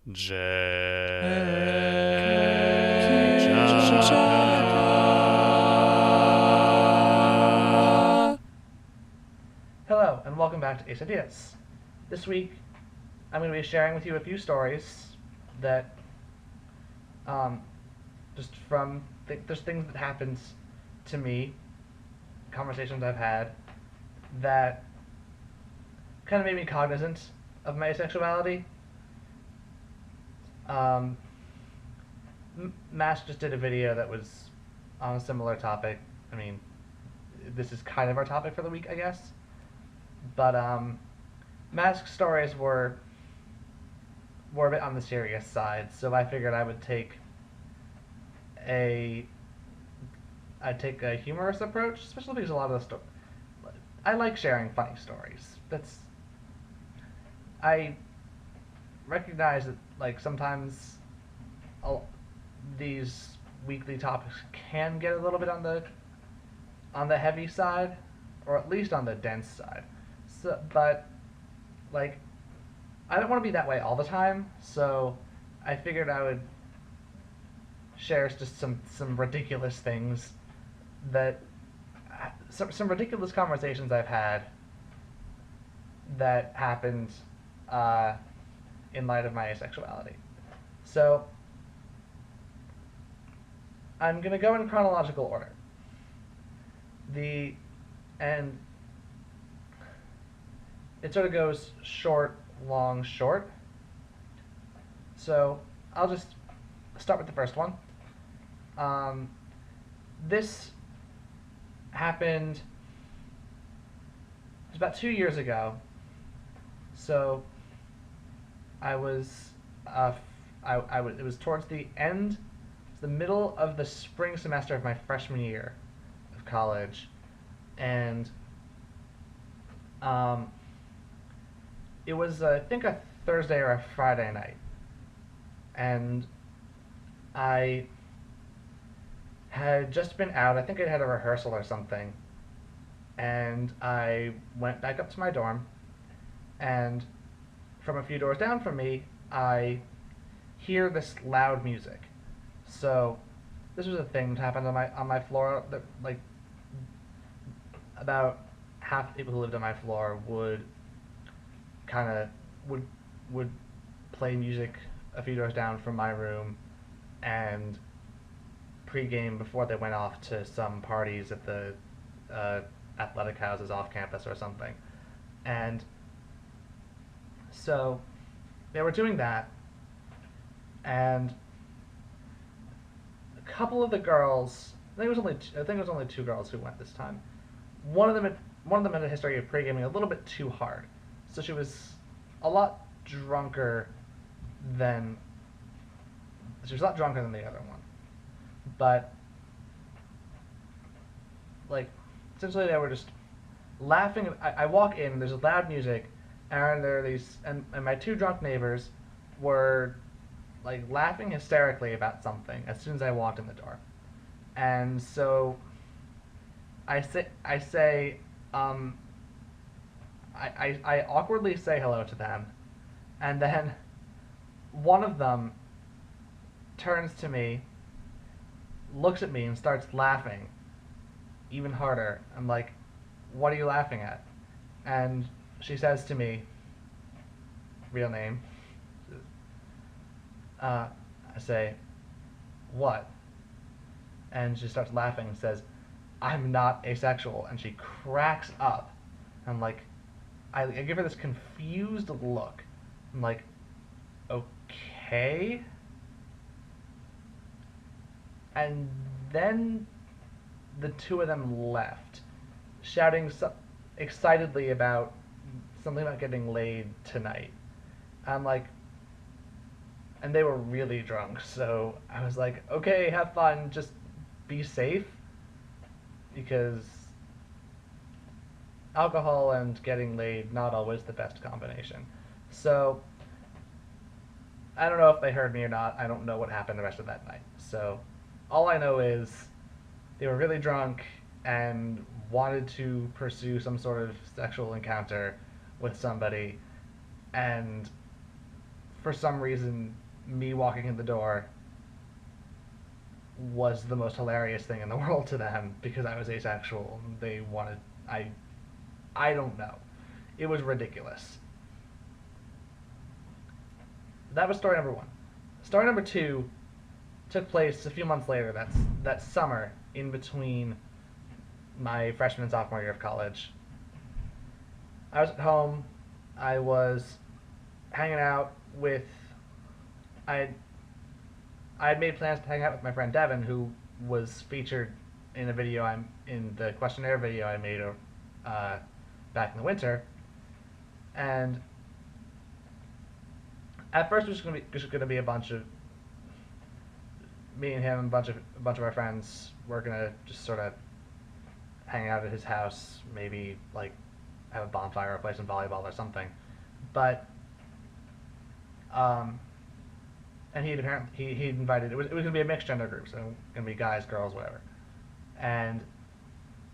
Hello, and welcome back to Ace Ideas. This week, I'm going to be sharing with you a few stories that, just from there's things that happened to me, conversations I've had, that kind of made me cognizant of my asexuality. Mash just did a video that was on a similar topic. I mean, this is kind of our topic for the week, I guess. But Mash's stories were a bit on the serious side, so I figured I would take a humorous approach, especially because a lot of the I like sharing funny stories. I recognize that sometimes these weekly topics can get a little bit on the heavy side, or at least on the dense side. So, but I don't want to be that way all the time, so I figured I would share just some ridiculous things that some ridiculous conversations I've had that happened in light of my asexuality. So I'm gonna go in chronological order. And it sort of goes short, long, short. So I'll just start with the first one. This happened, it was about 2 years ago. So I was, it was towards the end, the middle of the spring semester of my freshman year of college, and it was I think a Thursday or a Friday night, and I had just been out. I think I had a rehearsal or something, and I went back up to my dorm, and from a few doors down from me, I hear this loud music. So this was a thing that happened on my floor. That about half the people who lived on my floor would play music a few doors down from my room, and pregame before they went off to some parties at the athletic houses off campus or something. And so they were doing that, and a couple of the girls, I think it was only two girls who went this time. One of them had a history of pre-gaming a little bit too hard, so she was a lot drunker than the other one. But essentially they were just laughing. I walk in, there's loud music, and there are these, and my two drunk neighbors were laughing hysterically about something as soon as I walked in the door. And so I awkwardly say hello to them, and then one of them turns to me, looks at me, and starts laughing even harder. I'm like, "What are you laughing at?" And she says to me, real name, I say, "What?" And she starts laughing and says, "I'm not asexual." And she cracks up. I'm like, I give her this confused look. I'm like, okay. And then the two of them left, shouting excitedly about something about getting laid tonight. I'm like, and they were really drunk, so I was like, okay, have fun, just be safe, because alcohol and getting laid, not always the best combination. So I don't know if they heard me or not. I don't know what happened the rest of that night. So all I know is they were really drunk and wanted to pursue some sort of sexual encounter with somebody, and for some reason, me walking in the door was the most hilarious thing in the world to them because I was asexual. They wanted I don't know. It was ridiculous. That was story number one. Story number two took place a few months later. That's that summer in between my freshman and sophomore year of college. I was at home. I was hanging out with. I had made plans to hang out with my friend Devin, who was featured in a video I'm in the questionnaire video I made back in the winter, and at first it was just gonna be a bunch of me and him, and a bunch of our friends. We're gonna just sort of hang out at his house, maybe like have a bonfire or play some volleyball or something. But and he invited, it was gonna be a mixed gender group, so gonna be guys, girls, whatever. And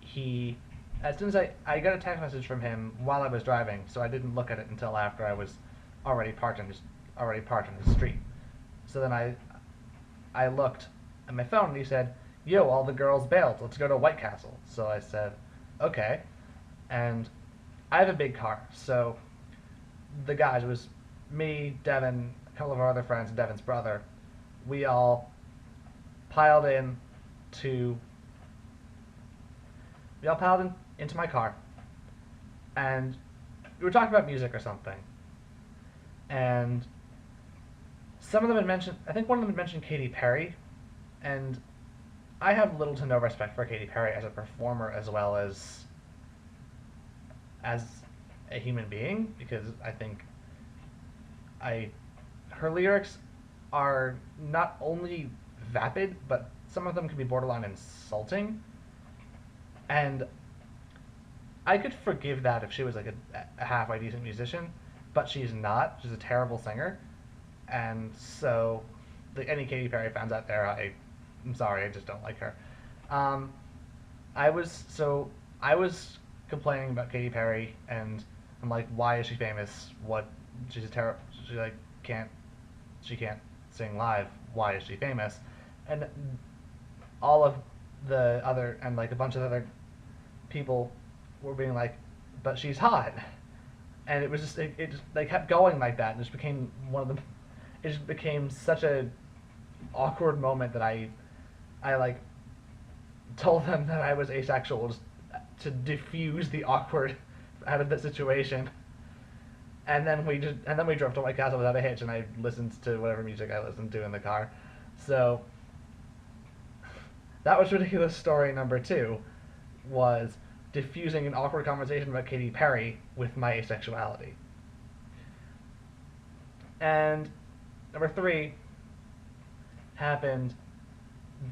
he, as soon as I got a text message from him while I was driving, so I didn't look at it until after I was already parked in the street. So then I looked at my phone and he said, "Yo, all the girls bailed. Let's go to White Castle." So I said, "Okay." And I have a big car, so the guys, it was me, Devin, a couple of our other friends, and Devin's brother. We all piled in to into my car, and we were talking about music or something, and some of them had mentioned, I think one of them had mentioned Katy Perry, and I have little to no respect for Katy Perry as a performer as well as a human being, because I think her lyrics are not only vapid, but some of them can be borderline insulting. And I could forgive that if she was like a halfway decent musician, but she's not. She's a terrible singer. And so, any Katy Perry fans out there, I'm sorry, I just don't like her. I was complaining about Katy Perry, and I'm like, why is she famous? She's a terrible. She can't sing live. Why is she famous? And all of the other, and like a bunch of other people were being like, but she's hot. And it was just, they kept going like that, and it just became it just became such a awkward moment that I like told them that I was asexual just to diffuse the awkward out of the situation. And then we drove to White Castle without a hitch, and I listened to whatever music I listened to in the car. So that was ridiculous. Story number two was diffusing an awkward conversation about Katy Perry with my asexuality. And number three happened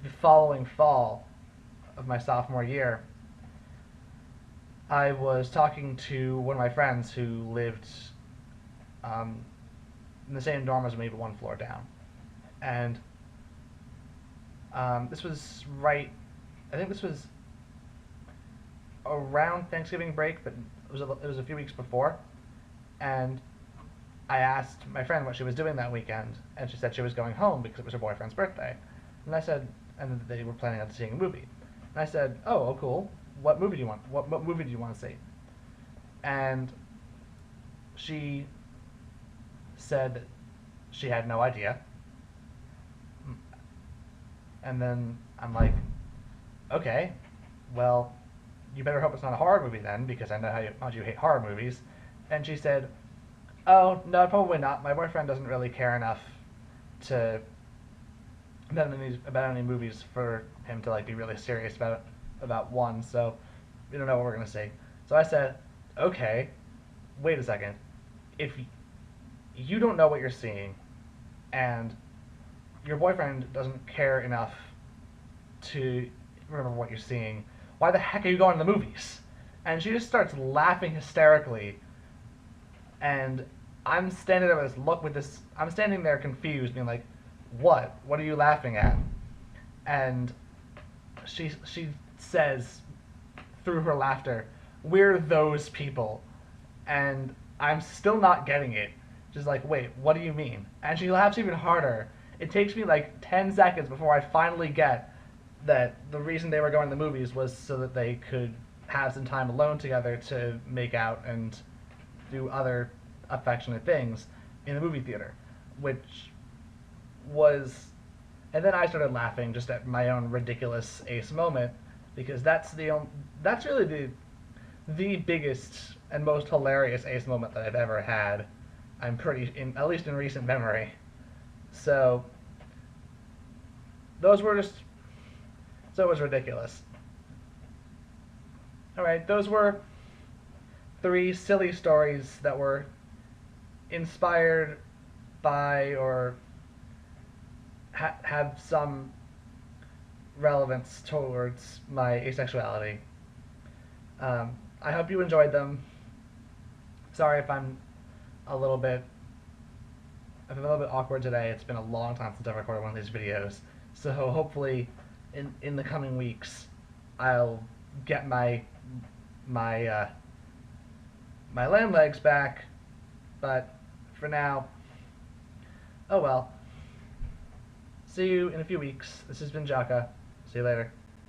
the following fall of my sophomore year. I was talking to one of my friends who lived in the same dorm as me, but one floor down. And this was I think this was around Thanksgiving break, but it was a few weeks before. And I asked my friend what she was doing that weekend, and she said she was going home because it was her boyfriend's birthday. And I said, and they were planning on seeing a movie. And I said, oh, cool. What movie do you want? What movie do you want to see? And she said she had no idea. And then I'm like, okay, well, you better hope it's not a horror movie then, because I know how much you hate horror movies. And she said, oh, no, probably not. My boyfriend doesn't really care enough to about any movies for him to like be really serious about one, so we don't know what we're gonna see. So I said, okay, wait a second. If you don't know what you're seeing, and your boyfriend doesn't care enough to remember what you're seeing, why the heck are you going to the movies? And she just starts laughing hysterically, and I'm standing there I'm standing there confused, being like, what are you laughing at? And she says through her laughter, we're those people. And I'm still not getting it. She's like, wait, what do you mean? And she laughs even harder. It takes me like 10 seconds before I finally get that the reason they were going to the movies was so that they could have some time alone together to make out and do other affectionate things in the movie theater, which was. And then I started laughing just at my own ridiculous Ace moment because that's really the biggest and most hilarious Ace moment that I've ever had. I'm at least in recent memory. So those were just so it was ridiculous. All right, those were three silly stories that were inspired by or have some relevance towards my asexuality. I hope you enjoyed them. Sorry if I'm a little bit awkward today. It's been a long time since I've recorded one of these videos. So hopefully in the coming weeks I'll get my land legs back. But for now, oh well. See you in a few weeks. This has been JAKQ. See you later.